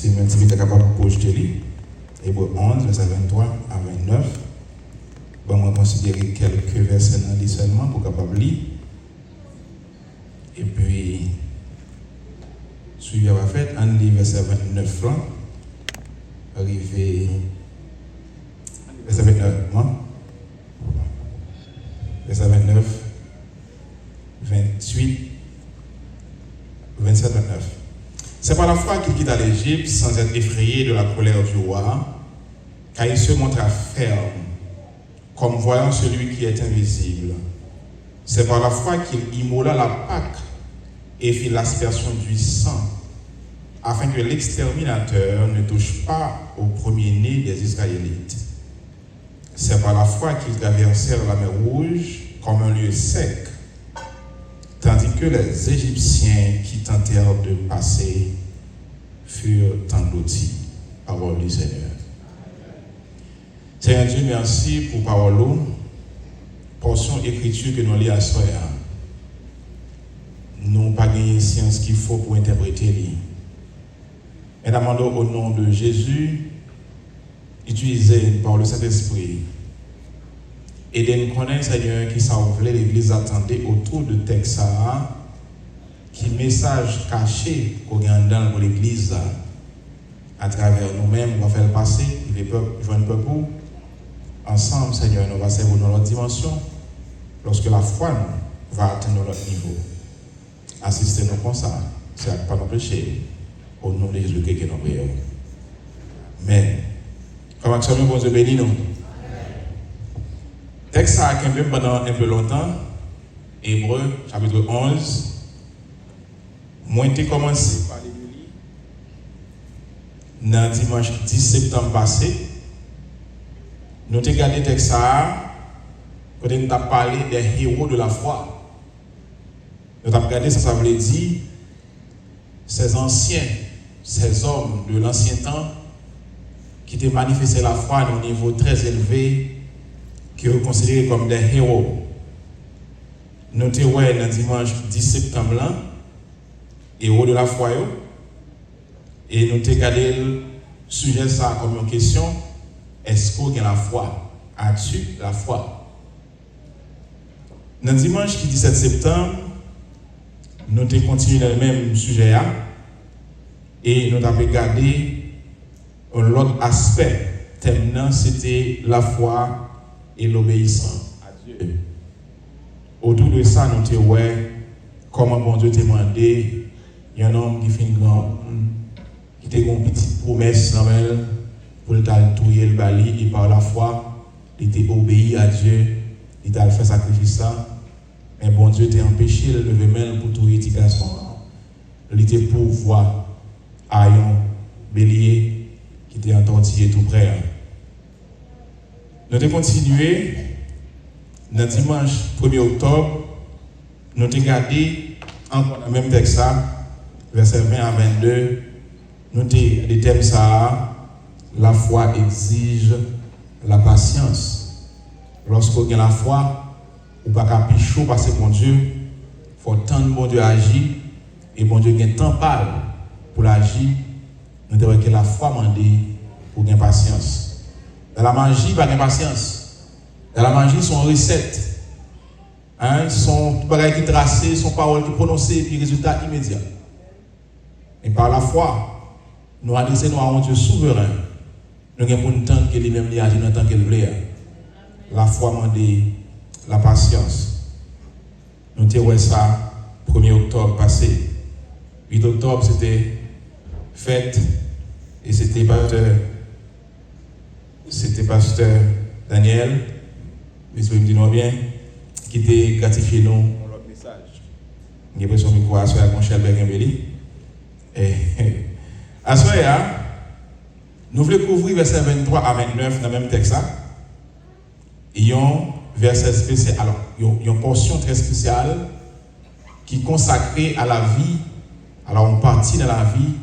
Si même si vous êtes capable de projeter, Hébreux 11, verset 23 à 29, bon, on va considérer quelques versets dans lui seulement pour capable de lire. Et puis, suivi à la fête, on lit verset 29 là, arrivé verset 29, verset 29, 28, 27, 29. C'est par la foi qu'il quitta l'Égypte sans être effrayé de la colère du roi, car il se montra ferme, comme voyant celui qui est invisible. C'est par la foi qu'il immola la Pâque et fit l'aspersion du sang, afin que l'exterminateur ne touche pas au premier-né des Israélites. C'est par la foi qu'ils traversèrent la mer Rouge comme un lieu sec, tandis que les Égyptiens qui tentèrent de passer furent engloutis. Parole du Seigneur. Seigneur Dieu, merci pour parole, portion écriture que nous lisons à soi. Nous n'avons pas gagné science qu'il faut pour interpréter. Mais demandons au nom de Jésus, utilisé par le Saint-Esprit. Et de nous connaître, Seigneur, qui s'envolait l'Église attendait autour de texte, qui message caché qu'on a dans l'Église, à travers nous-mêmes, on va faire le passer, les peuples, joindre le peuple. Ensemble, Seigneur, nous va servir dans notre dimension, lorsque la foi nous va atteindre notre niveau. Assistez-nous comme ça, c'est pas nos péchés. Au nom de Jésus, que nous prions. Amen. Comment ça, bon Dieu béni nous? Texte ça a même pendant un peu longtemps. Hébreux, chapitre 11. Moi, j'ai commencé par les lire. Dans dimanche 10 septembre passé, nous avons regardé le texte ça, quand nous avons parlé des héros de la foi. Nous avons regardé ça veut dire ces anciens, ces hommes de l'ancien temps qui ont manifesté la foi à un niveau très élevé, qui sont considérés comme des héros. Nous avons vu dans dimanche 10 septembre, là, héros de la foi, et nous avons regardé le sujet ça comme une question: est-ce qu'on a la foi? As-tu la foi? Dans dimanche 17 septembre, nous avons continué dans le même sujet là, et nous avons regardé l'autre aspect. Thème, c'était la foi et l'obéissance à Dieu. Autour de ça, nous avons vu comment bon Dieu t'a demandé, il y a un homme qui fait une grande, qui a une petite promesse pour le touiller le bali, et par la foi, il était obéi à Dieu, il a fait sacrifice ça. Mais bon Dieu t'a empêché de lever main pour touiller petit garçon. Il était pour voir un bélier qui était entortillé tout près. Nous avons continué dans dimanche 1er octobre. Nous avons regardé encore le même texte, verset 20 à 22. Nous avons des thèmes ça. La foi exige la patience. Lorsqu'on a la foi, ou pas qu'à pichou parce que mon Dieu, il faut attendre bon Dieu agir, et bon Dieu a un temps pour l'agir. Nous devons que la foi mandée pour gagner patience. Dans la magie, pas de patience. Dans la magie, son recette. Son bagage qui tracé, son parole qui prononcé, et puis résultat immédiat. Et par la foi, nous adressons à un Dieu souverain. Nous avons pour nous tendre que lui-même agit dans le temps qu'il veut. La foi mandée, la patience. Nous avons vu ça 1er octobre passé. 8 octobre, c'était fête, et c'était pasteur Daniel, j'espère que vous dites bien, qui a gratifié nous pour notre message. J'ai l'impression que vous avez avec mon cher Bergambeli. À ce moment-là, nous voulons couvrir verset 23 à 29 dans le même texte. Il y a un verset spécial, alors, il y a une portion très spéciale qui est consacrée à la vie, alors une partie de la vie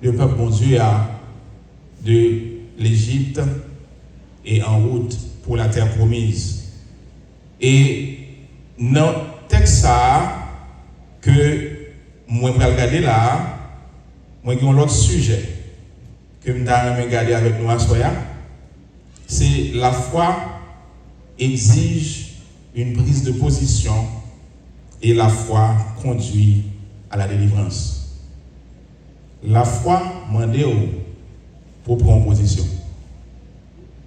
du peuple bon Dieu de l'Égypte et en route pour la terre promise. Et dans le texte que moi je vais regarder là, moi j'ai un autre sujet. que nous avons regardé avec nous à Soya, c'est la foi exige une prise de position et la foi conduit à la délivrance. La foi mande pour prendre position.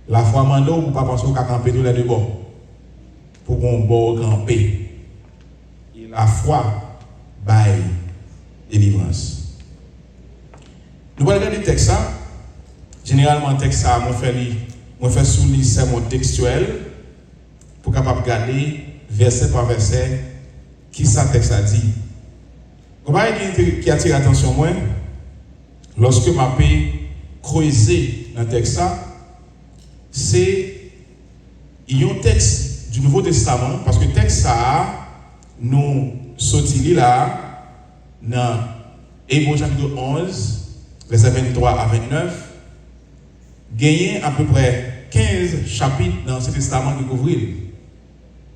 La foi mande pour ne pas penser qu'à camper tous les deux bords. Pour qu'on bord camper. Et la foi baille délivrance. Nous allons regarder le texte. Généralement, le texte, on fait sous les sermons textuels pour capable regarder verset par verset qui ça texte a dit. Comment qui attire l'attention moi lorsque m'a creuser dans le texte, c'est un texte du Nouveau Testament, parce que le texte ça nous sorti là dans Hébreux chapitre 11, versets 23 à 29, gagné à peu près 15 chapitres dans ce testament qui couvre.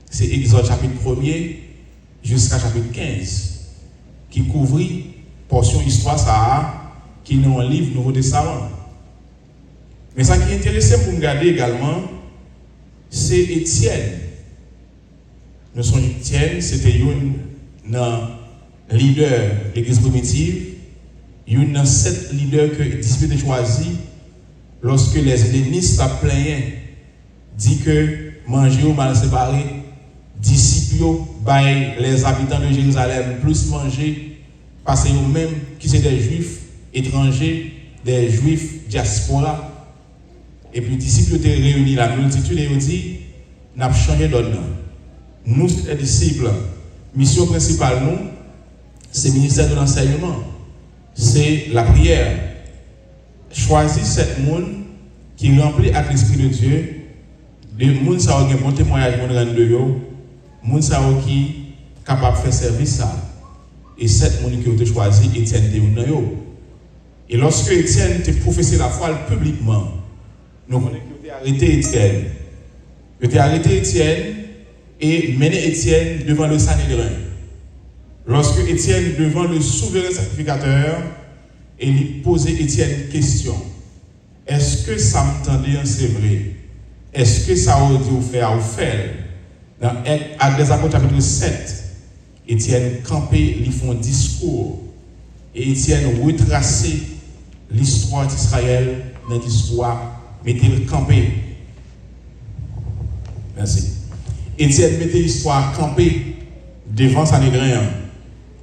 C'est Exode chapitre 1er jusqu'à chapitre 15 qui couvre portion histoire ça qui est dans le livre Nouveau Testament. Mais ça qui est intéressant pour me regarder également, c'est Étienne. Nous sommes Étienne, c'était un leader de l'église primitive, un 7 leaders que disciple choisi lorsque les hellénistes plaignaient, dit que manger ou mal séparé, disciples, les habitants de Jérusalem plus manger, parce que eux-mêmes qui sont des juifs étrangers, des juifs diaspora. Et puis les disciples étaient réunis, la multitude, et ils dit, nous avons changé d'ordre. Nous, les disciples, mission principale, nous, c'est le ministère de l'enseignement, c'est la prière. Choisis cette monde qui remplit avec l'Esprit de Dieu, de monde qui a un bon témoignage de eux, monde qui est capable de faire service ça. Et cette monde qui a été choisi, Étienne de eux. Et lorsque Étienne a professé la foi publiquement, nous connaissons qu'il a arrêté Étienne. Il a arrêté Étienne et mené Étienne devant le Sanhédrin. Lorsque Étienne devant le souverain sacrificateur, et il posait Étienne une question. Est-ce que ça m'entendait, c'est vrai? Est-ce que ça aurait dû faire ou faire? Dans Actes des Apôtres chapitre 7, Étienne campé, il fait un discours. Et Étienne retracé l'histoire d'Israël dans l'histoire. Mettez-le campé. Merci. Étienne mettait l'histoire campé devant Sanhédrin.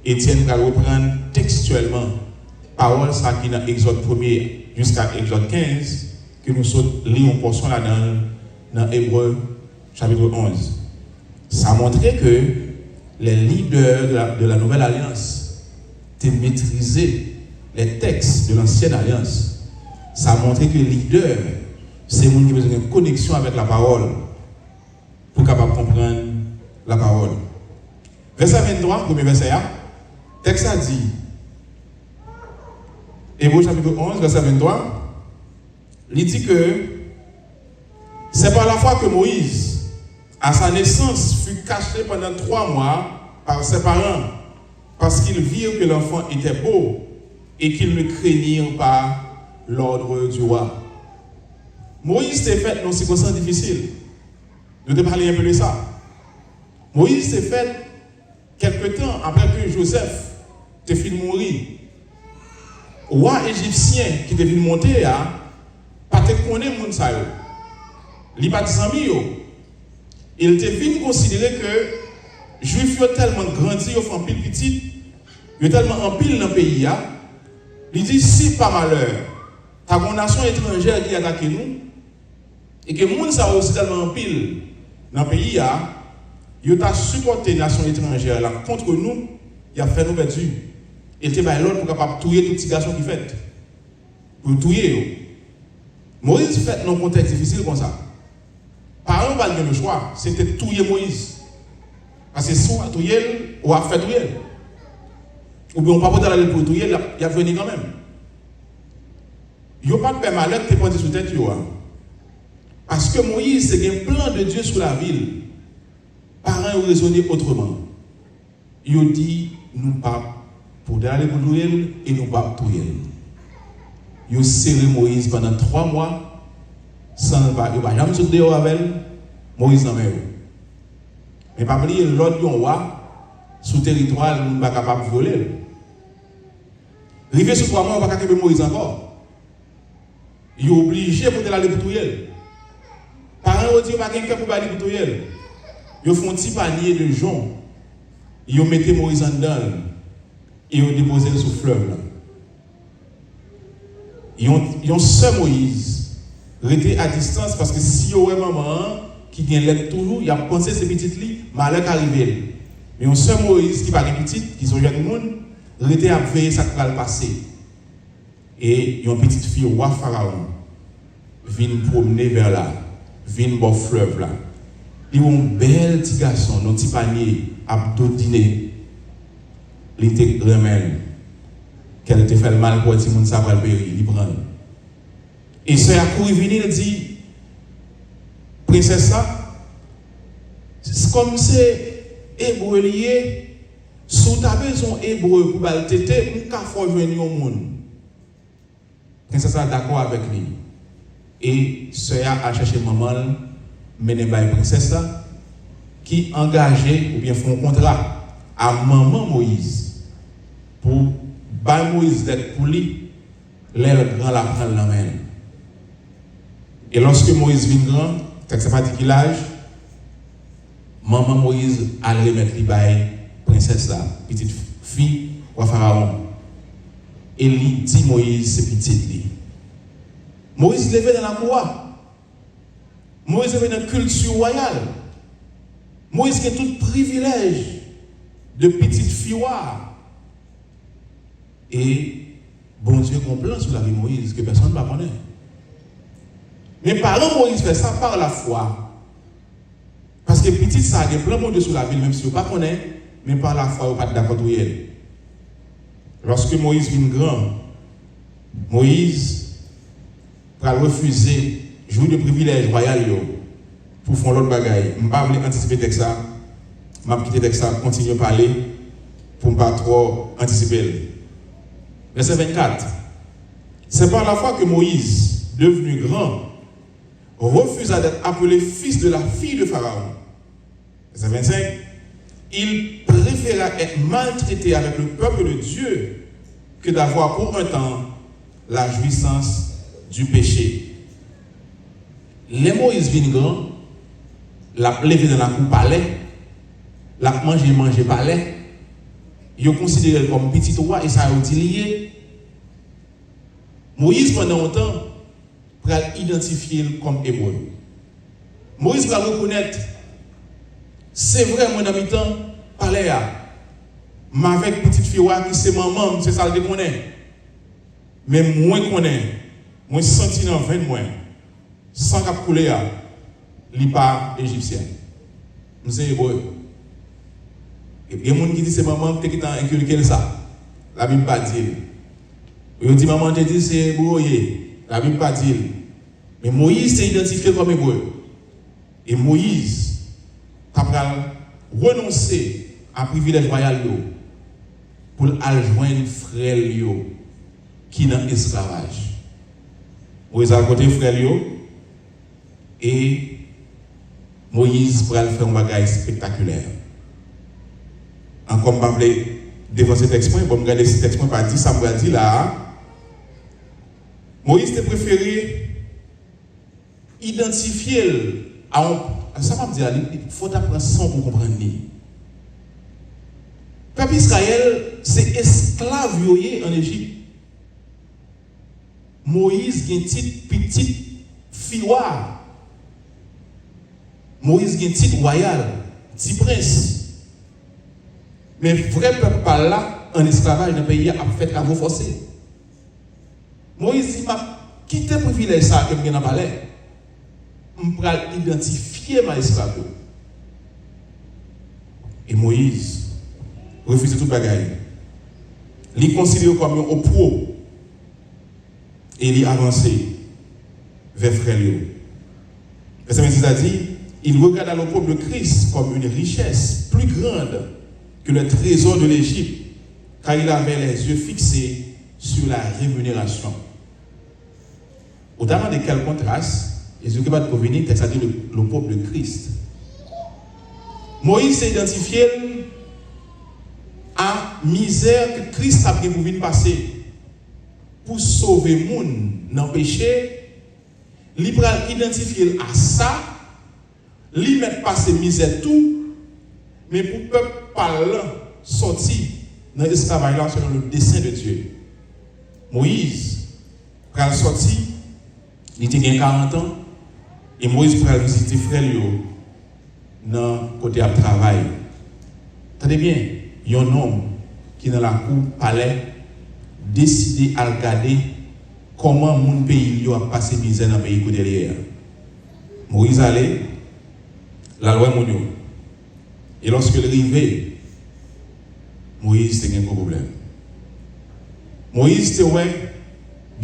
Étienne va reprendre textuellement parole ça qui dans Exode 1er jusqu'à Exode 15 que nous lisons une portion là dans Hébreux chapitre 11. Ça montrait que les leaders de la nouvelle alliance étaient maîtrisés les textes de l'ancienne alliance. Ça montrait que les leaders, c'est les gens qui ont besoin d'une connexion avec la parole pour capable comprendre la parole. Verset 23, premier verset, le texte a dit, Hébreux chapitre 11, verset 23, il dit que c'est par la foi que Moïse, à sa naissance, fut caché pendant 3 mois par ses parents, parce qu'ils virent que l'enfant était beau et qu'ils ne craignirent pas l'ordre du roi. Moïse s'est fait dans une circonstance difficile. Je vais te parler un peu de ça. Moïse s'est fait quelque temps après que Joseph te fit mourir. Le roi égyptien qui devait monter, pas te connaître mon ça. Il pas de il était venu considérer que les Juifs ont tellement grandi, ils ont pile petit, ils ont tellement en pile dans le pays. Il dit si par malheur, ta nation étrangère qui attaque nous, et que les gens ont aussi tellement en pile dans le pays, ils ont supporté la nation étrangère là, contre nous, il a fait nous perdre. Il était l'autre pour capable tuer tous les petits garçons qui fait. Pour tuer. Moïse fait dans un contexte difficile comme ça. Par exemple, le choix, c'était tuer Moïse. Parce que si on a tué, on a fait tuer. Ou bien on ne peut pas aller pour tuer, il a venu quand même. Il n'y a pas de paix malheur qui est porté sous tête. Parce que Moïse, c'est un plan de Dieu sur la ville. Parents ont raisonné autrement. Ils ont dit, nous pas pour aller pour tuer et nous pas tuer. ils ont serré Moïse pendant 3 mois, sans pas, ils n'ont jamais sauté dehors avec Moïse dans mer. Mais pas oublier, l'autre roi, sous territoire, il n'est pas capable de voler. Rivé sous 3 mois, on ne va pas capable Moïse encore. Il est obligé pour aller pour tout. Parents ont dit qu'il n'y a pas quelqu'un pour aller pour tout. Ils font un petit panier de joncs. Ils mettent Moïse en dedans. Et ils ont déposé sous le fleuve. Ils ont seul Moïse. Rester à distance parce que si vous avez maman qui vient l'aide toujours, il a pensé ces petites lits, malheur arrivé. Mais ils ont seul Moïse qui parle petit, qui sont jeunes monde, rester à veiller ça qui va le passer. Et ils ont une petite fille, roi Pharaon, vient promener vers là, vient au fleuve là. Ils ont un bel petit garçon, un petit panier, abdodiné. Il était remède. Qu'elle te fait le mal pour dire que ça va le périr, il prend. Et ça a couru venir et dit, princesse ça, c'est comme c'est hébreu lié, sous ta besoin hébreu pour le tété, on peut faire venir au monde. Princesse ça d'accord avec lui. Et ça a cherché maman, mener par princesse là, qui engagé ou bien font un contrat à maman Moïse pour Ba Moïse d'être pour lui, l'air grand la prend la main. Et lorsque Moïse vient grand, c'est pas dit qu'il âge, maman Moïse a remettre lui bail princesse là, petite fille ou Pharaon. Et lui dit Moïse c'est petite lui. Moïse levé dans la cour. Moïse levé dans la culture royale. Moïse a tout privilège de petite fille. Et bon Dieu comprend sur la vie de Moïse que personne ne va connaître. Mais parents Moïse fait ça par la foi. Parce que petit ça a plein de Dieu sur la vie, même si vous ne connaissez pas, mais par la foi, vous n'êtes pas d'accord avec elle. Lorsque Moïse vient grand, Moïse va refuser jouer de privilèges royaux pour faire l'autre bagaille. Je ne vais pas anticiper le texte ça. Je vais quitter le texte ça, continuer à parler pour ne pas trop anticiper. Verset 24. C'est par la foi que Moïse, devenu grand, refusa d'être appelé fils de la fille de Pharaon. Verset 25. Il préféra être maltraité avec le peuple de Dieu que d'avoir pour un temps la jouissance du péché. Les Moïse vient grand, l'a levé dans la cour palais, l'a mangé palais. Ils ont considéré comme petit roi et ça a été lié. Moïse, pendant longtemps, va identifier comme hébreu. Moïse va reconnaître, c'est vrai, mon habitant, palais, mais avec petite fille qui c'est maman, c'est ça que je connais. Mais moi, je connais, moi, senti dans 20 mois, sans cap couler, il n'est pas égyptien. C'est hébreu. Et il y a des gens qui disent c'est maman qui t'a inculqué ça. La Bible pas dit. Il dit maman te dit c'est hébreu. La Bible pas dit. Mais Moïse s'est identifié comme hébreu. Et Moïse a renoncé à privilège royal pour joindre frère qui est dans l'esclavage. Moïse a côté frère et Moïse pour faire un bagage spectaculaire. Encore, je vais devant cet expoint, je vais regarder cet expoint par 10, ça me dit là. Moïse a préféré identifier à un. Ça m'a dit, il faut apprendre sans pour comprendre. Le peuple Israël, c'est esclave en Égypte. Moïse a une petite fille. Moïse a une petite royale, petit prince. Mais vrai peuple par là, en esclavage dans le pays, a fait travaux forcés. Moïse m'a quitté le privilège ça que je dans le palais. Je vais identifier ma esclave. Et Moïse refuse tout bagaille. Il considère comme un pro. Et il avance vers frère. Verset 26 a dit, il regarda l'opprobre de Christ comme une richesse plus grande que le trésor de l'Égypte, car il avait les yeux fixés sur la rémunération. Au-delà de quel contraste, Jésus qui va venir, c'est-à-dire le peuple de Christ. Moïse s'est identifié à misère que Christ a pris pour venir passer pour sauver le monde dans le péché. Il va identifier à ça, il met passer misère tout, mais pour le peuple parlant sortir dans l'esclavage selon le dessein de Dieu. Moïse, quand il sorti, il était 40 ans, et Moïse pour visiter frère dans le côté de travail. Tenez bien, il y a un homme qui dans la cour palais décidé à regarder comment mon pays a passé misère dans le pays derrière. Moïse allait, la loi mon. Et lorsque il arrivait, Moïse était un problème. Moïse était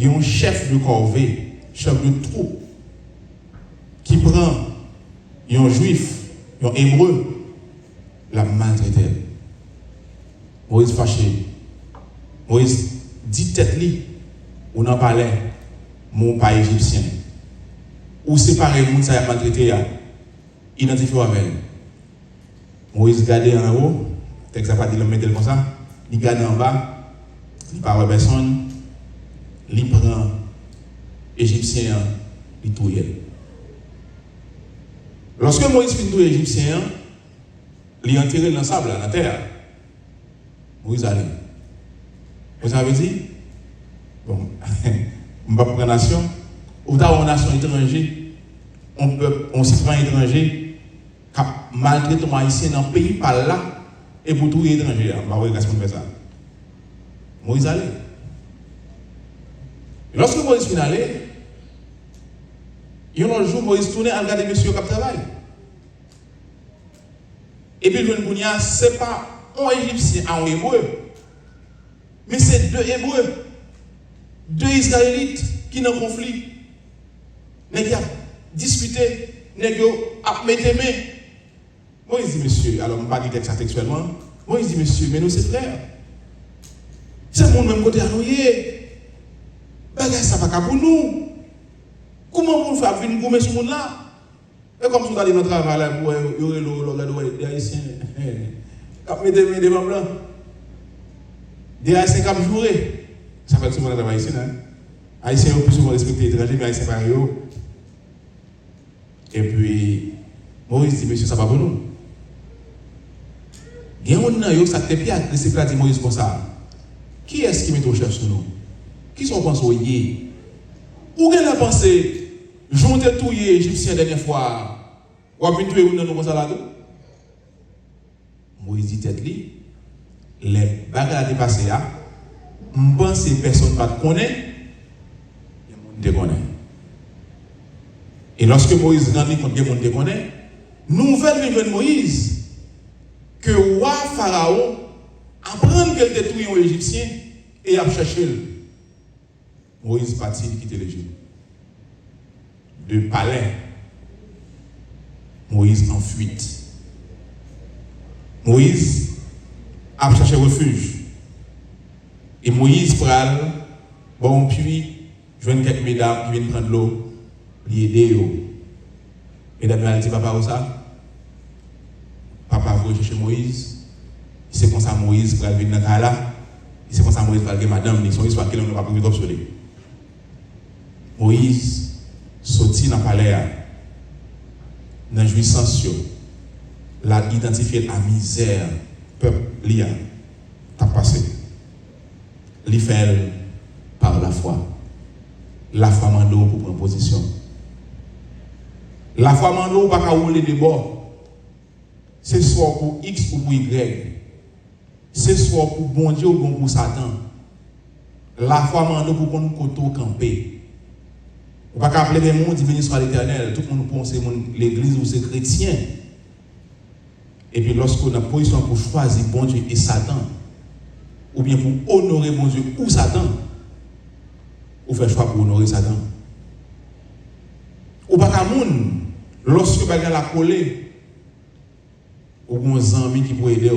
un chef de corvée, chef de troupe, qui prend un juif, un hébreu, la maltraité. Moïse fâché. Moïse dit tête li, ou n'en parlait, mon pas égyptien. Ou séparer le monde, ça a maltraité, identifié avec. Moïse regardait en haut, texte n'a pas dit le mettre comme ça, il regarde en bas, il parle à personne, il prend égyptien, il touille. Lorsque Moïse finit touiller égyptien, il est enterré dans le sable, dans la terre. Moïse allait. Vous avez dit, bon, on ne va pas prendre nation, ou dans une nation étrangère, on citoyen étranger, qui a maltraité un haïtien dans le pays par là, et pour tout étranger, on va voir comment on fait ça. Moïse allait. Et lorsque Moïse finit aller, il y a un jour, Moïse tournait à regarder monsieur qui travaille. Et puis, le Bounia, ce n'est pas un Égyptien à un Hébreu, mais c'est deux Hébreux, deux Israélites qui sont en conflit. Ils ont discuté, ils ont mis des mains. Moïse dit, monsieur, alors on ne va pas dire ça textuellement. Moïse dit, monsieur, mais nous, c'est frères. C'est mon même côté à nous. Ça va pas pour nous. Comment vous faire venir gommer ce monde-là? Et comme si vous allez dans le travail, vous avez des Haïtiens. Quand vous mettez des mains blancs, des Haïtiens qui ont joué. Ça fait souvent dans le travail ici. Haïtiens ont plus souvent respecté les étrangers, mais Haïtiens pareil. Et puis, Moïse dit, monsieur, ça va pour nous. Il y a un homme qui a été agressif, dit Moïse comme ça. Qui est-ce qui met au chef sur nous? Qui sont pensés au yé? Ou bien la pensée? Jonte tout les Égyptiens la dernière fois, ou a vu tuer ou non comme ça là. Moïse dit tête li, les bagages qui passé là, je pense que personne ne connaît, il y a monde qui connaît. Et lorsque Moïse rendit compte que le monde qui connaît, nouvelle vient de Moïse, que le roi Pharaon apprend qu'elle détruit un Égyptien et a cherché. Moïse partit quitter l'Égypte. De palais, Moïse en fuite. Moïse a cherché refuge. Et Moïse pral, bon puis, joint quelques mesdames qui viennent prendre l'eau, lui aider. Mesdames, elle dit, papa, où ça? Papa veut chercher Moïse. C'est comme ça Moïse pral venir dans là. C'est comme ça Moïse pral que madame, son histoire qu'elle n'a pas pu observer. Moïse sorti dans le palais, dans la jouissance, l'a identifié la misère, peuple, l'IA, t'a passé. L'y fait par la foi. La foi mando pour prendre position. La foi mando pas qu'à rouler de bord. C'est soit pour X ou pour Y. C'est soit pour bon Dieu ou pour Satan. La foi mando pour qu'on nous côté camper. On ne peut pas appeler les gens qui bénissent à l'Éternel. Tout le monde pense que l'église ou c'est chrétien. Et puis lorsqu'on a position pour choisir bon Dieu et Satan, ou bien pour honorer bon Dieu ou Satan, on fait choix pour honorer Satan. Ou pas qu'à moun, lorsque vous avez la collée, ou un ami qui peut aider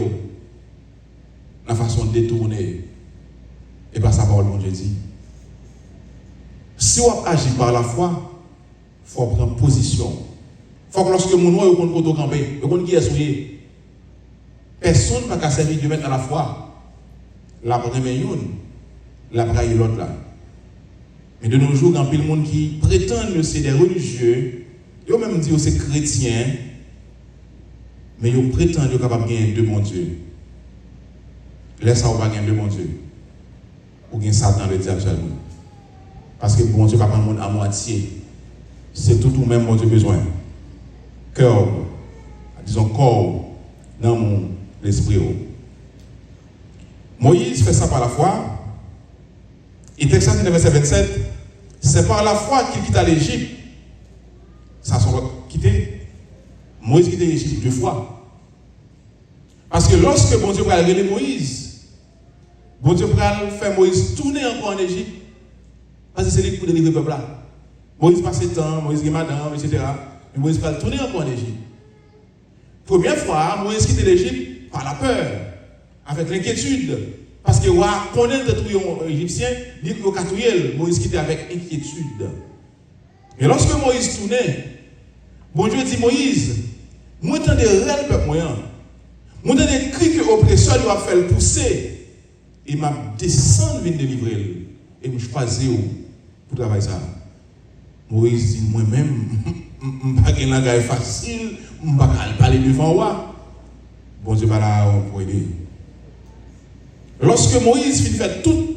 la façon de détourner, et pas sa parole, bon Dieu dit. Si on agit par la foi, il faut prendre position. Il faut que lorsque mon nom est au compte camper, au compte qui est souillé, personne ne va servir Dieu mettre à la foi. La première une, la braille l'autre là. Mais de nos jours, il y a plein de monde qui prétendent que c'est des religieux, ils ont même dit que c'est chrétien, mais ils prétendent qu'ils sont capables de gagner deux bons dieux. Laisse ça, on va gagner deux bons dieux. Ou gagner Satan le diable seulement. Parce que bon Dieu ne va pas prendre à moitié. C'est tout ou même mon Dieu besoin. Cœur, disons corps, dans mon esprit. Moïse fait ça par la foi. Et texte verset 27, c'est par la foi qu'il quitta l'Égypte. Ça sont quitté. Moïse quitte l'Égypte 2 fois. Parce que lorsque bon Dieu va révéler Moïse, bon Dieu va faire Moïse tourner encore en Égypte. Parce que c'est lui qui peut délivrer le peuple là. Moïse passe le temps, Moïse est madame, etc. Mais Moïse va tourner encore en Égypte. Première fois, Moïse quitte l'Égypte par la peur, avec l'inquiétude. Parce que wa connaît de tout égyptien, dit que Katouye, Moïse quittait avec inquiétude. Mais lorsque Moïse tournait, bon Dieu dit Moïse, moi t'en des réels peuple moyen. Moi t'en des cris que l'oppresseur doit faire pousser. Et m'a descendu venir délivrer. Et je choisis pour travailler ça. Moïse dit moi-même, je ne vais pas faire facile, je ne vais pas parler devant moi. Bon Dieu va là pour aider. Lorsque Moïse finit faire tout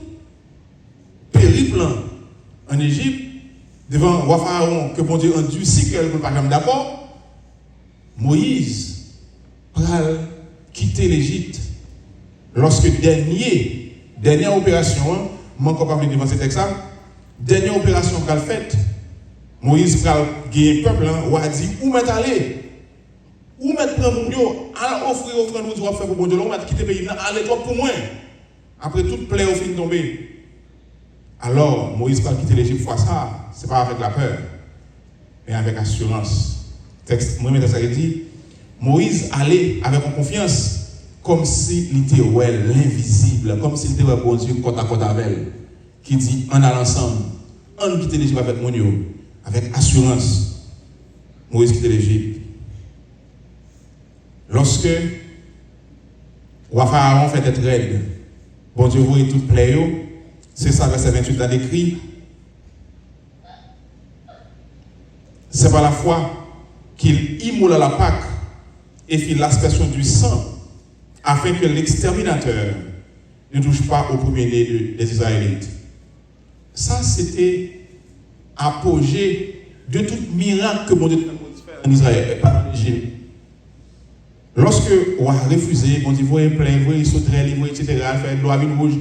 périple en Égypte, devant roi Pharaon, que bon Dieu endurci qu'elle ne peut pas jamais d'accord, Moïse va quitter l'Égypte. Lorsque dernière opération, je ne peux pas venir devant ce texte, dernière opération qu'elle a faite, Moïse va gagner le peuple, ou a dit, où m'est allé? Où m'est prendre mon Dieu? À offrir nous doit faire pour bon Dieu, on va quitter le pays, allez toi pour moi. Après toute plaie au fin de tomber. Alors, Moïse va quitter l'Égypte fois ça, ce n'est pas avec la peur, mais avec assurance. Moi, ça dit, Moïse allait avec confiance, comme s'il était l'invisible, comme s'il était bon Dieu côte à côte avec elle, qui dit, on a l'ensemble, on quitte l'Égypte avec mon Dieu, avec assurance. Moïse quitte l'Égypte. Lorsque roi Pharaon fait être raide, bon Dieu voit tout plaît, c'est ça, verset 28 dans l'écrit. C'est par la foi qu'il immola la Pâque et fit l'aspersion du sang, afin que l'exterminateur ne touche pas au premier-né des Israélites. Ça, c'était apogée de tout miracle que bon Dieu fait en Israël, en Égypte. Lorsque on a refusé, bon Dieu voyait plein, voyait sauterelle, etc., faire de l'eau rouge,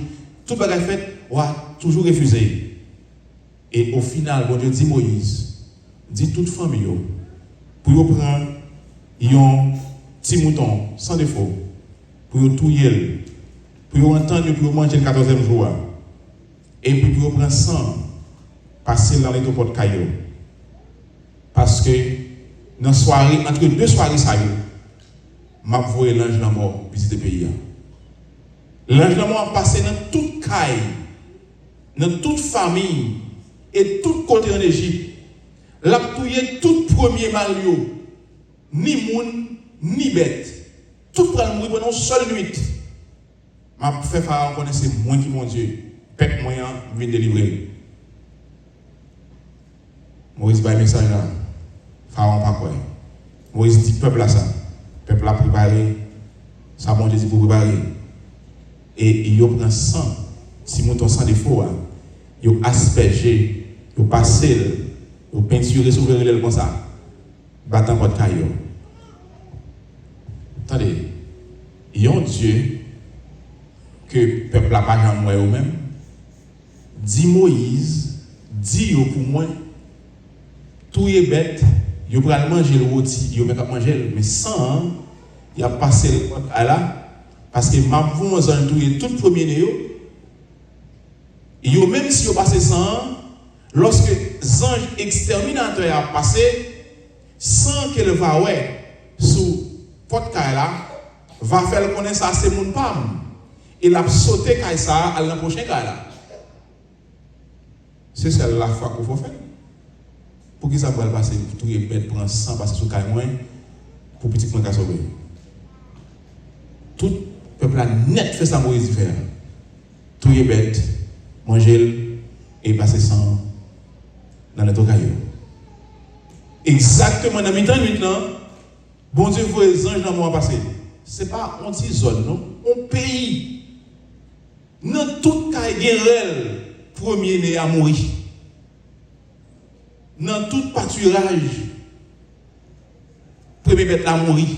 tout le bagage fait, on a toujours refusé. Et au final, bon Dieu dit Moïse, dit toute famille, pour prendre un petit mouton sans défaut, pour touiller, pour entendre, pour manger le 14e jour, et puis pour prendre sang, passer dans les deux potes cailloux. Parce que dans soirée, entre deux soirées, ça y est, m'a voyé l'ange de la mort visiter le pays. L'ange de la mort a passé dans toute caille, dans toute famille et tout côté en Égypte. Il a tué tout premier malio, ni moun, ni bête. Tout prend mourir pendant une seule nuit. M'a fait Pharaon connaître moi qui mon Dieu. Pète moyen vient délivrer. Moïse va un message là. Pharaon pas quoi. Moïse dit peuple à ça. Peuple a préparé, ça bon Dieu dit pour préparer. Et il prend sang, si mouton sans défaut, il aspergé, il passé, il peinturé sur le comme ça, battant votre caillou. Attendez, il y a un Dieu que le peuple n'a pas jamais moi même. Dit Moïse, dit pour moi, tout est bête. Il va manger le rôti, il va manger, mais sans, il a passé le compte à là, parce que ma voix en tout premier néo, et même si il a passé sans, lorsque l'ange exterminateur a passé, sans qu'elle va sous porte là, va faire connaître ça, c'est mon pam. Il a sauté ça à la prochaine là. c'est celle la foi qu'il faut faire. Pour qui ça va passer, tout est bête, prendre 100, passer sous le moins pour petit point qu'à sauver. Tout peuple a net fait ça Moïse faire. Tout est bête, manger et passer 100 dans notre caillou. Exactement dans mi-temps maintenant, bon Dieu voit les anges dans le mois passé. Ce n'est pas une petite zone, non? Un pays. Dans tout cas, il y a premier-né à mourir. Dans tout pâturage, premier bête à mourir.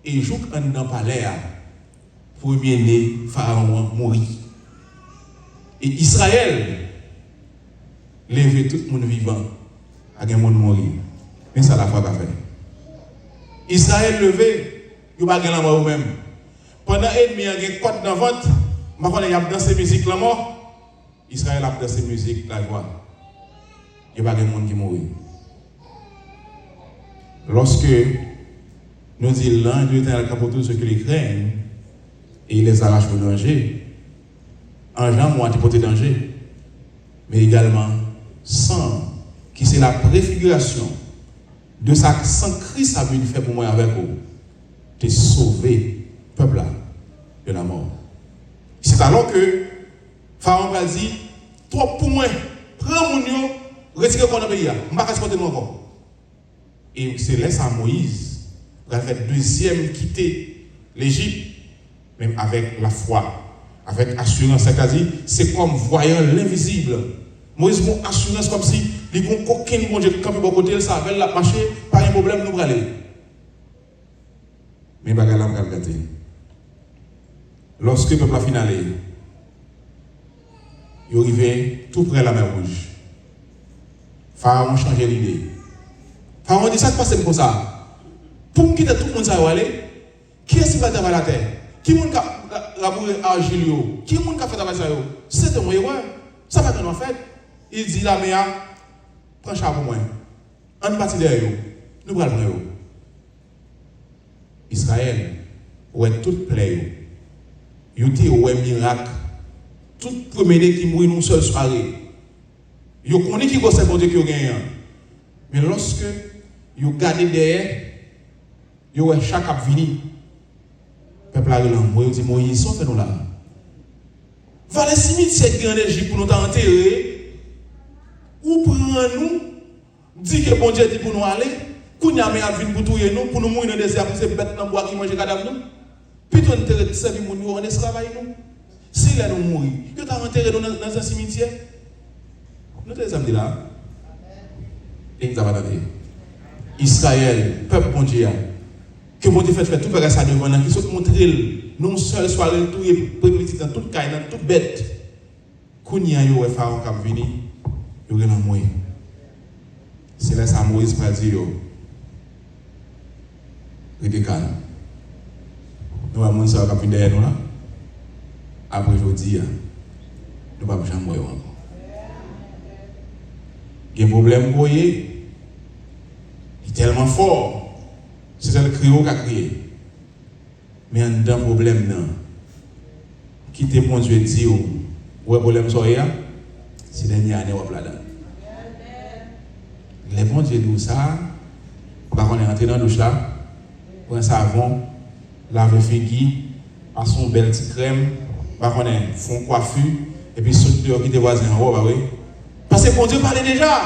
Et jour qu'on est dans le palais, premier-né, Pharaon mourir. Et Israël, lever tout le monde vivant, à un monde mourir. Mais ça la foi qu'a fait. Israël levé, il n'y a pas de la mort même. Pendant et demi, il y a une côte dans le ventre, il y a dansé musique la mort. Israël a dansé musique la joie. Il n'y a pas de monde qui mourit. Lorsque nous disons l'ange de l'Éternel pour tous ceux qui les craignent, et il les arrache au danger, ange là, moi, tu portes danger, mais également sang, qui c'est la préfiguration de ça que sans Christ a vu faire pour moi avec vous, de sauver le peuple là de la mort. C'est alors que Pharaon va dire, toi pour moi, prends mon nom, retirez mon pays, je ne vais pas supporter encore. Et c'est là à Moïse, il va faire deuxième quitter l'Égypte, même avec la foi, avec assurance, c'est comme voyant l'invisible. Moïse a une assurance comme si il n'y a aucun bon Dieu qui campe de côté, ça va la marcher, pas un problème, nous allons aller. Mais je vais regarder. Lorsque le peuple a fini d'aller, il est arrivé tout près de la mer Rouge. Pharaon a changé l'idée. Pharaon dit ça se passe comme ça. Pour me quitter tout le monde, ça va aller. Qui est-ce qui va travailler la terre? Qui est-ce qui va labourer Argilio? Qui est-ce qui va faire travailler ça? C'est un moyen. Ça va être en fait. Il dit la mer, prends chapeau moi. En partie derrière eux. Nous allons prendre eux. Israël, où est toute plaie. Il y a un miracle. Tout premier qui mourit une seule soirée. Il y a un qui gosse pour Dieu qui a gagné. Mais lorsque il regarde derrière, il y a chaque cap vini. Le peuple a dit Moïse, sauf nous là. Va les cimetières de Égypte pour nous enterrer. Ou prends-nous, dit que bon Dieu dit pour nous aller, qu'on y a mis à venir pour tuer nous, pour nous mourir dans le désert, pour ces bêtes dans le bois qui mangent les cadavres nous. Plutôt nous servir nous, on esclavage nous. Si là nous mourir, que tu as enterré dans un cimetière. Nous te disons là. Et nous avons dit, Israël, peuple bon Dieu, que mon Dieu fait tout faire ça devant nous, qui sont montrés, non seul soit le tout et petit dans toute caille, dans toute bête. Qu'on y a eu un pharaon qui est venu. Il y a un moyen. C'est là que Moïse va dire, restez calme. Nous allons faire un peu derrière nous là. Après aujourd'hui, nous ne pouvons jamais mourir encore. Il y a un problème pour il est tellement fort. C'est le cri qui a crié. Mais il y a un problème là. Quittez mon Dieu dit, où est le problème soya? C'est dernier année ou là-dedans. Les bons Dieu disent ça, on est rentré dans la douche là, prend un savon, lave figui, passe son belle petite crème, on est fond coiffure, et puis saute dehors qui te voisin en haut, bah oui. Parce que bon Dieu parlait déjà.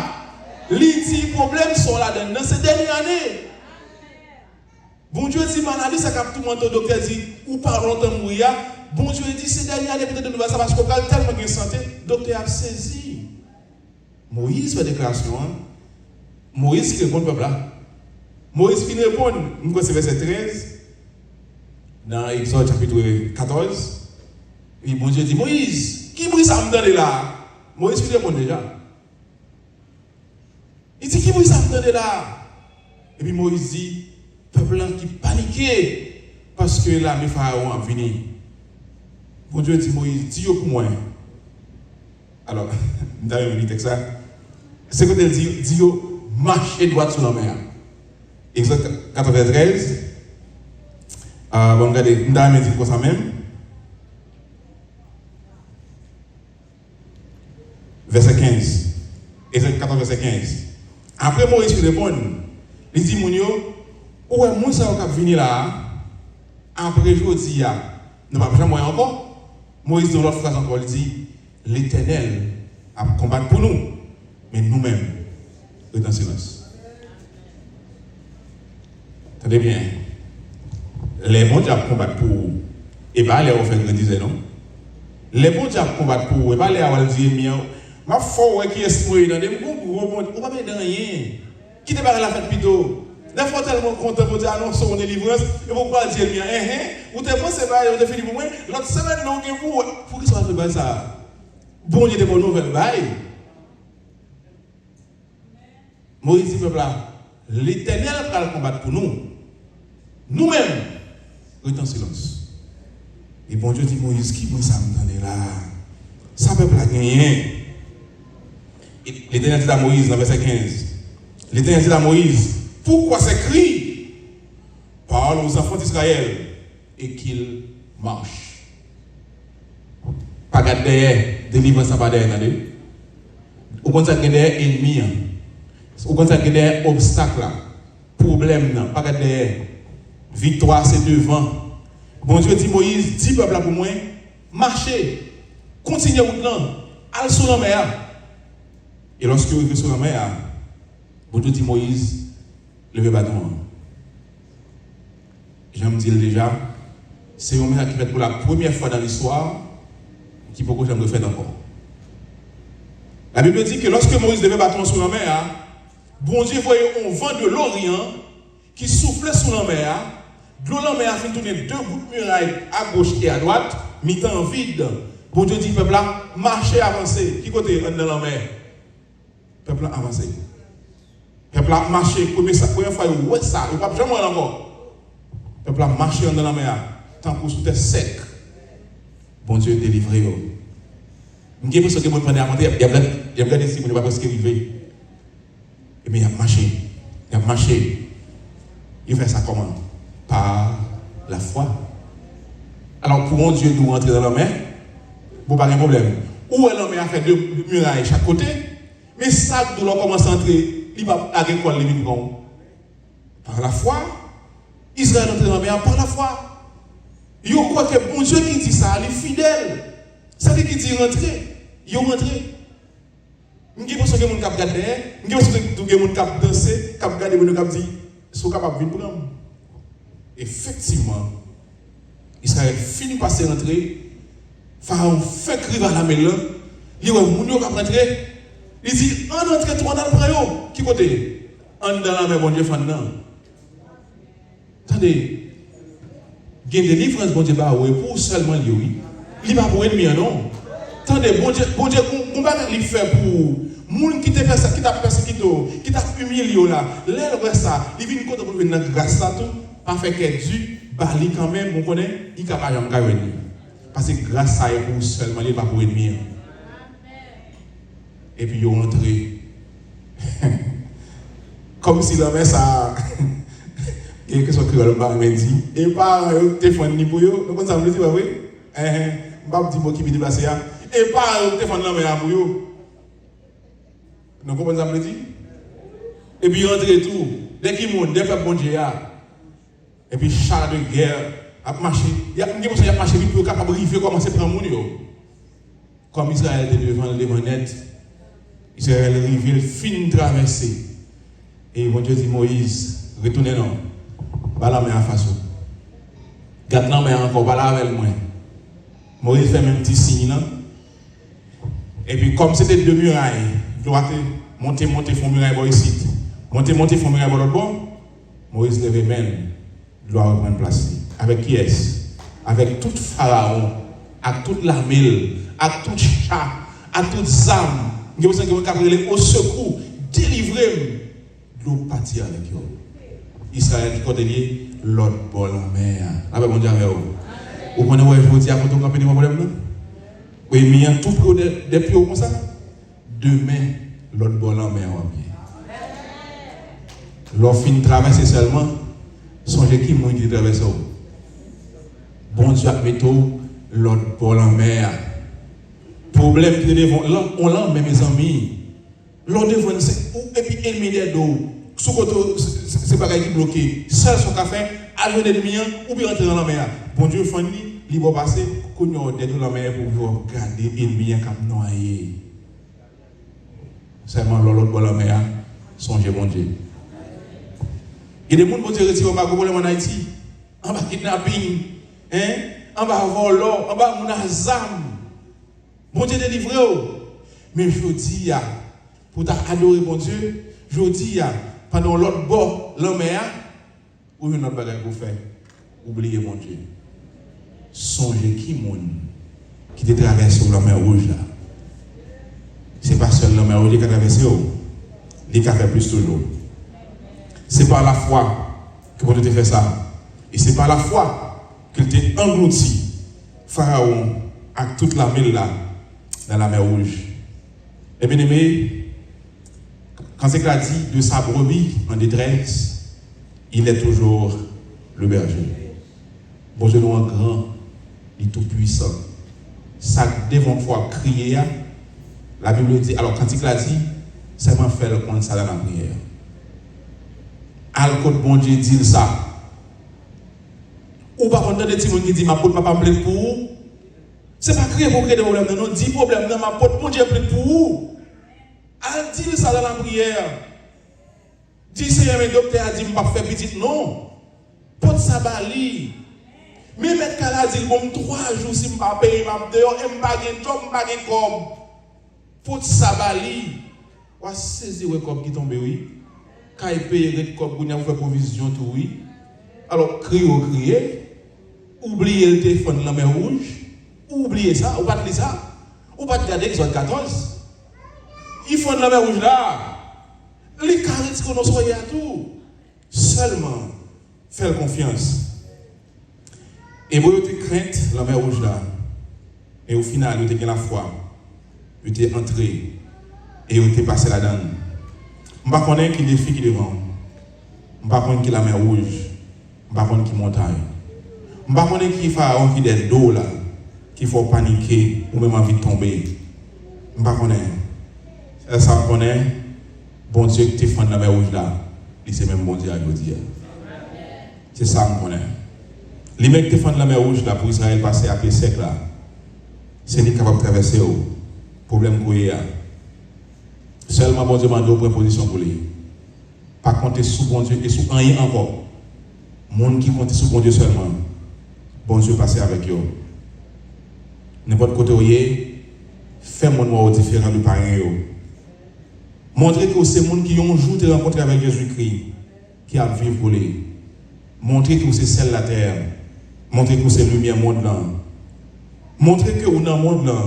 Les problèmes sont là-dedans, dans ces dernières années. Bon Dieu dit maladie, ça capte tout le monde, le docteur dit, ou pas longtemps mourir. Bon Dieu dit, ces dernières années, peut-être nous ça parce qu'on a tellement de santé, le docteur a saisi. Moïse fait déclaration. Moïse qui répond au peuple là. Moïse finit de répondre. Nous connaissons verset 13. Dans Exode chapitre 14. Et bon Dieu dit, Moïse, qui brise ça me donne là? Moïse finit de répondre déjà. Il dit, qui brise ça me donne là? Et puis Moïse dit, peuple là qui paniquait parce que là, mes pharaons ont venu. Bon Dieu dit, Moïse, dis-le pour moi. Alors, dans le texte ça, c'est que il dit, dis-le, marchez droit sur la mer. Exode 93. Bon, regardez, nous avons dit pour ça même. verset 15. Exode 14, verset 15. Après Moïse répond, il dit, Mounio, où est mon ça qui venu là, après jeudi, nous ne pouvons pas jamais encore. Moïse, dans l'autre phrase encore, il dit, l'Éternel a combattu pour nous, mais nous-mêmes, nous dans le silence. Attendez bien. Les bons diables combattent pour vous, et pas les offrir que disait non. Les bons diables combattent pour vous, et pas les avoir dit, ma foi qui est mouillé dans des gros bons, on va pas mettre rien. Qui te parle la fête plutôt? Des fois tellement content pour dire annoncer mon délivrance, et vous pas dire bien, ou te pensez pas, ou te fini pour moi, l'autre semaine non que vous, pour qui ça va faire ça? Bon Dieu de bonne nouvelle, bye. Moïse dit peuple là, l'Éternel va combattre pour nous. Nous-mêmes, restons en silence. Et bon Dieu dit Moïse, qui moi ça me là? Ça peuple a gagné. L'Éternel dit à Moïse dans verset 15. L'Éternel dit à Moïse, pourquoi ces cris? Parle aux enfants d'Israël et qu'ils marchent. Pas garder délivrance pas derrière. Ou quand ça derrière ennemi. Ou quand ça derrière obstacle là. Problème pas garder. Victoire c'est devant. Bon Dieu dit Moïse, dis peuple là pour moi, marchez, continuez route là, allez sur la mer. Et lorsque vous êtes sur la mer, bon Dieu dit Moïse, levez bâton. J'aime dire déjà, c'est une mer qui fait pour la première fois dans l'histoire, qui pourquoi j'aime le faire encore. La Bible dit que lorsque Moïse levait bâton sur la mer, bon Dieu voyait un vent de l'Orient qui soufflait sur la mer. De l'eau a fait tourner deux bouts de muraille à gauche et à droite, mi-temps vide. Bon Dieu dit, peuple là, marchez, avancez. Qui côté dans la mer? Peuple là, avancez. Peuple là, marchez. Première fois, ouais ça, il ne va pas jamais encore. Peuple là, marchez dans la mer. Tant que sous terre sec. Bon Dieu, délivrez vous. Je ne sais pas ce que vous prenez à monter. Il y a regardé si vous ne pas parce qu'il arrive. Et bien, il a marché. Il a marché. Il fait ça comment? Par la foi. Alors, pour mon Dieu, nous rentrer dans la mer, vous pas de problème. Où est l'homme a fait deux murailles chaque côté, mais ça, nous commence à entrer, il va agricole les migrants. Par la foi, Israël entre dans la mer par la foi. Il croit que bon Dieu qui dit ça, il est fidèle. Ça veut dire qu'il dit rentrer. Il est rentré. Je ne sais pas si vous avez regardé, je ne sais pas si vous avez dansé, vous avez regardé, vous avez dit, sont capables de venir prendre. Effectivement, Israël finit par se rentrer. Pharaon fait crier à la mer. Il dit, mon Dieu va rentrer. Il dit, on entre tout, on a le prêt. Qui côté? On dans la mer, bon Dieu, fan non. Attendez, il y a des délivrance, bon Dieu, pour seulement lui, oui. Il va pour ennemi, non? Attendez, bon Dieu, on va le faire pour. Moun qui t'a persécuté, qui t'a humilié là, l'air ça, il vient contre pour venir grâce ça tout, pas fait que Dieu, bali quand même, on connaît, il capable de venir. Parce que grâce à vous seulement, il va pour ennemi. Et puis il est rentré. Comme si la mère ça, quelque chose que le bar m'a dit, et pas téléphone ni pour eux, donc ça me dit oui, pas petit mot qui me déplacer et pas téléphone la mère pour eux. Vous comprenez ce que je dis? Et puis, il rentre et tout. Dès qu'il monte, dès qu'il bon Dieu, et puis, char de guerre a marché. Il y a marché vite pour capable de arriver, commencer à prendre mon yo. Comme Israël était devant le net, Israël est arrivé, fin traversé. Et mon Dieu dit Moïse, retournez non. Pas la main en face. Garde la main encore, pas la avec moi. Moïse fait même petit signe. Et puis, comme c'était deux murailles, droite, monter, font muraille ici. Monter, font muraille l'autre bon. Moïse lève même, doit reprendre place. Avec qui est-ce? Avec tout pharaon, avec toute l'armée, avec tout chat, avec toutes âmes. Vous avez besoin de au secours, délivrer l'eau partir avec eux. Israël qui côté l'autre bol en mer. Avec mon Dieu avec vous. Vous connaissez où je dis à votre campagne de problème? Oui, mais il y a tout pro des plus comme ça. Demain, l'autre bol en mer va bien. L'autre fin traverser seulement, songez qui m'a dit de traverser. Bon Dieu a mis l'autre bol en mer. Problème qui est devant, on l'a, mais mes amis. L'on devant, et puis ennemi des dos. Sous côté, c'est pas qui bloqué. Seul son café, avec l'ennemi, ou bien entrer dans la mer. Bon Dieu, Fanny, il va passer, qu'on y a des dans la mer pour regarder l'ennemi comme noyé. Seulement l'autre dans la mer, songez bon Dieu. Il y a des gens qui vont retirer au problème en Haïti. En bas kidnapping, en bas vol, en bas mon azam. Bon Dieu délivré. Mais je dis, pour t'adorer bon Dieu, je dis, pendant l'autre bord, l'homme ou une autre bagage pour faire. Oubliez mon Dieu. Songez qui te traverse sur la mer rouge là. C'est pas seul la mer rouge qui a traversé, il a fait plus toujours. C'est par la foi que Dieu te fait ça. Et c'est par la foi qu'il t'a englouti Pharaon avec toute la ville là dans la mer rouge. Et bien aimé, quand c'est qu'il a dit de sa brebis en détresse, il est toujours le berger. Bon Dieu nous en grand, il est tout puissant. Ça devant fois crier, la Bible dit, alors quand il a dit, c'est m'a fait le compte ça dans la prière. Al côté bon Dieu dit ça. Ou pas content de gens qui dit ma pote papa me plaît pour vous. C'est pas créer pour créer des problèmes, non, 10 problèmes dans ma pote, bon Dieu plaît pour vous. Al dit ça dans la prière. Dis Seigneur, mes docteurs a dit je pas faire petit non. Pote ça bali. Mais mettre qu'elle a dit bon 3 jours si je pas payer m'a dehors et pas gain job, pas gain comme. Pote ça bali. Wa saisir comme qui tombe oui. Quand il paye comme pour faire provision tout oui. Alors crier. Oubliez le téléphone de la mer rouge. Oubliez ça. Ou pas de ça. Ou pas de garder Exode 14. Il faut de la mer rouge là. Les carences que nous soyons à tout. Seulement, faire confiance. Et vous avez crainte la mer rouge là. Et au final, vous avez la foi. Vous avez entré. Et vous avez passé là-dedans. Je ne sais pas qui défi qui devant. Je ne sais pas qui la mer rouge. Je ne sais pas qui montagne. Je ne sais pas qui pharaon qui est dos là. Qu'il faut paniquer ou même envie de tomber. Je ne sais pas. Ça connaît. Bon Dieu qui te fait la mer rouge là. C'est même bon Dieu à dire. C'est ça que je connais. Les mecs qui te font la mer rouge là pour Israël passer après siècle là. C'est lui capable de traverser le problème qu'il y a. Seulement bon Dieu m'a donné une position pour lui. Pas compter sous bon Dieu et sous rien encore. Monde qui compte sous bon Dieu seulement. Bon Dieu passer avec eux. N'importe côté où il est, fait mon noir différent de pareil. Montrer que c'est monde qui ont un jour de rencontré avec Jésus-Christ, qui a vécu pour lui. Montrer que c'est celle de la terre. Montrer que c'est lumière monde là. Montrer que vous dans le monde là,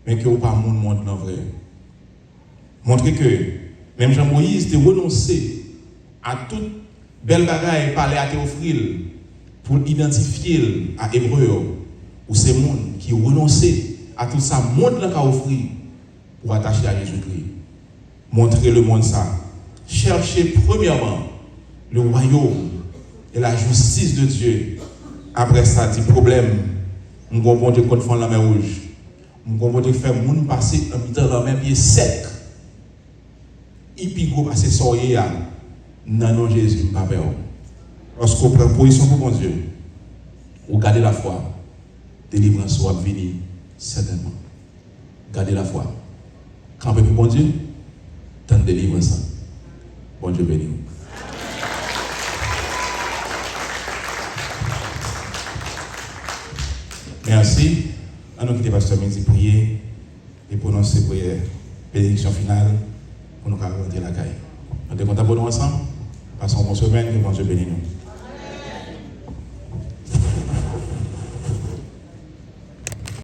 mais que vous pas le monde là vrai. Montrer que même Jean-Moïse te renoncé à toute belle bagaille parler à te offrir pour identifier à Hébreu ou ces monde qui renoncé à tout ça monde là qu'a offert pour attacher à Jésus-Christ. Montrer le monde ça. Chercher premièrement le royaume et la justice de Dieu. Après ça, dit problème. Nous avons de confondre la mer rouge. Nous avons de faire monde passer un temps dans la mer pied sec. Et puis go passer soyer à non Jésus pas peur. Lorsqu'on prend position pour mon Dieu, ou gardez la foi, délivrance soit venue certainement. Gardez la foi. Campez pour mon Dieu. Tant de délivrance. Bon Dieu béni. Merci. À nous quitter pasteur Midi prier et prononcer prière bénédiction finale pour nous rentrer la caille. On est content pour nous ensemble. Passons une bonne semaine et bon Dieu béni nous.